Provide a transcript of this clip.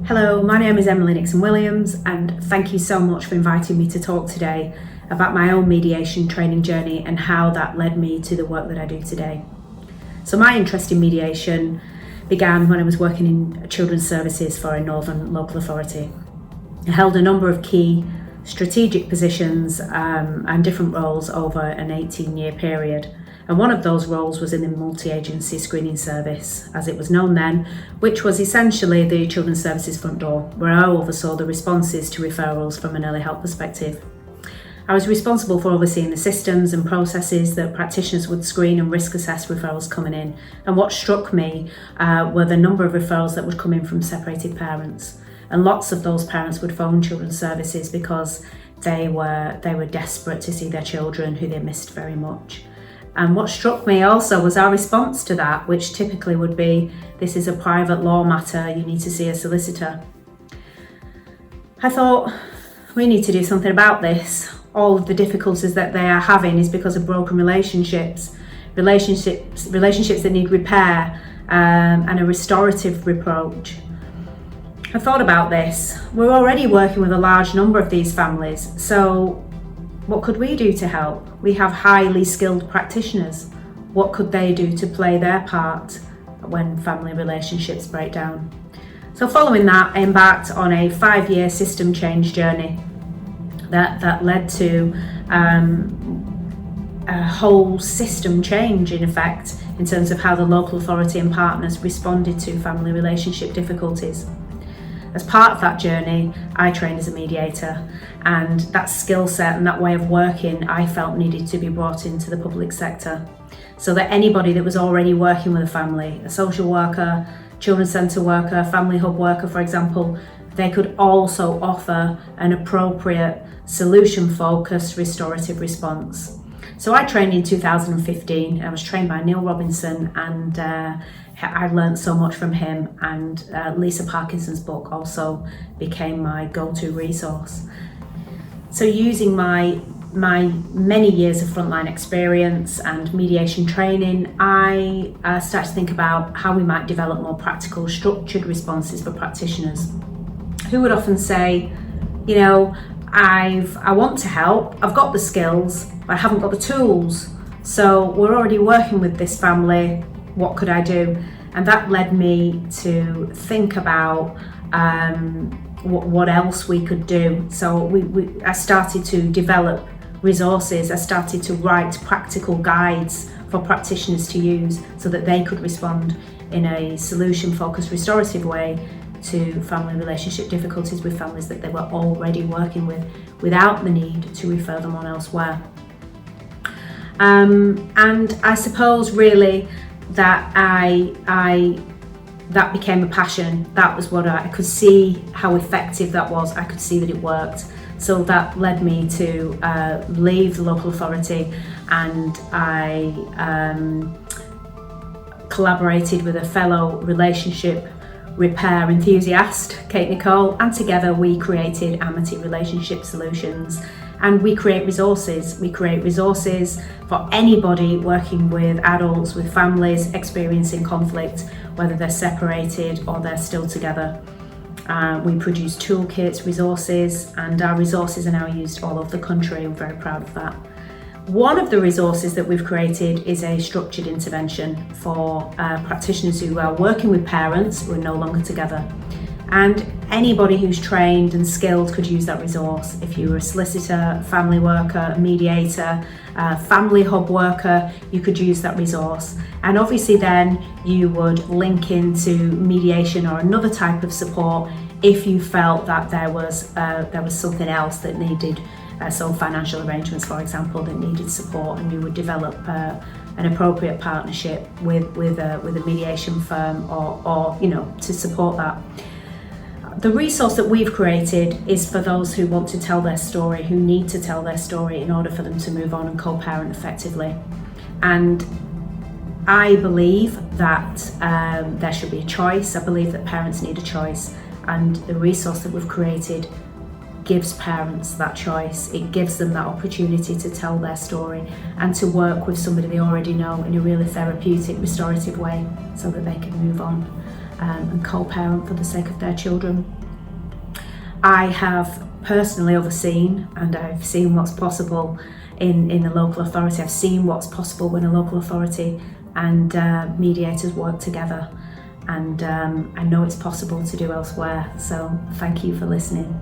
Hello, my name is Nickson Williams, and thank you so much for inviting me to talk today about my own mediation training journey and how that led me to the work that I do today. So my interest in mediation began when I was working in children's services for a northern local authority. I held a number of key strategic positions and different roles over an 18-year period. And one of those roles was in the multi-agency screening service, as it was known then, which was essentially the children's services front door, where I oversaw the responses to referrals from an early help perspective. I was responsible for overseeing the systems and processes that practitioners would screen and risk assess referrals coming in. And what struck me were the number of referrals that would come in from separated parents. And lots of those parents would phone children's services because they were desperate to see their children who they missed very much. And what struck me also was our response to that, which typically would be, this is a private law matter, you need to see a solicitor. I thought, we need to do something about this. All of the difficulties that they are having is because of broken relationships that need repair and a restorative approach. I thought about this. We're already working with a large number of these families, so what could we do to help? We have highly skilled practitioners. What could they do to play their part when family relationships break down? So following that, I embarked on a 5-year system change journey that led to a whole system change, in effect, in terms of how the local authority and partners responded to family relationship difficulties. As part of that journey, I trained as a mediator, and that skill set and that way of working I felt needed to be brought into the public sector, so that anybody that was already working with a family, a social worker, children's centre worker, family hub worker, for example, they could also offer an appropriate solution-focused restorative response. So I trained in 2015. I was trained by Neil Robinson, and I learned so much from him, and Lisa Parkinson's book also became my go-to resource. So using my many years of frontline experience and mediation training, I started to think about how we might develop more practical, structured responses for practitioners who would often say, you know, I want to help, I've got the skills, but I haven't got the tools. So we're already working with this family, what could I do? And that led me to think about what else we could do. So I started to develop resources. I started to write practical guides for practitioners to use so that they could respond in a solution-focused, restorative way to family relationship difficulties with families that they were already working with, without the need to refer them on elsewhere. And I suppose really that that became a passion. That was what I could see how effective that was. I could see that it worked. So that led me to leave the local authority, and I collaborated with a fellow relationship repair enthusiast, Kate Nicole, and together we created Amity Relationship Solutions. And we create resources. We create resources for anybody working with adults, with families experiencing conflict, whether they're separated or they're still together. We produce toolkits, resources, and our resources are now used all over the country. I'm very proud of that. One of the resources that we've created is a structured intervention for practitioners who are working with parents who are no longer together. And anybody who's trained and skilled could use that resource. If you were a solicitor, family worker, mediator, family hub worker, you could use that resource. And obviously then you would link into mediation or another type of support if you felt that there was something else that needed, so financial arrangements, for example, that needed support, and you would develop an appropriate partnership with a mediation firm or to support that. The resource that we've created is for those who want to tell their story, who need to tell their story in order for them to move on and co-parent effectively. And I believe that there should be a choice. I believe that parents need a choice, and the resource that we've created gives parents that choice. It gives them that opportunity to tell their story and to work with somebody they already know in a really therapeutic, restorative way so that they can move on and co-parent for the sake of their children. I have personally overseen, and I've seen what's possible in the local authority. I've seen what's possible when a local authority and mediators work together, and I know it's possible to do elsewhere. So thank you for listening.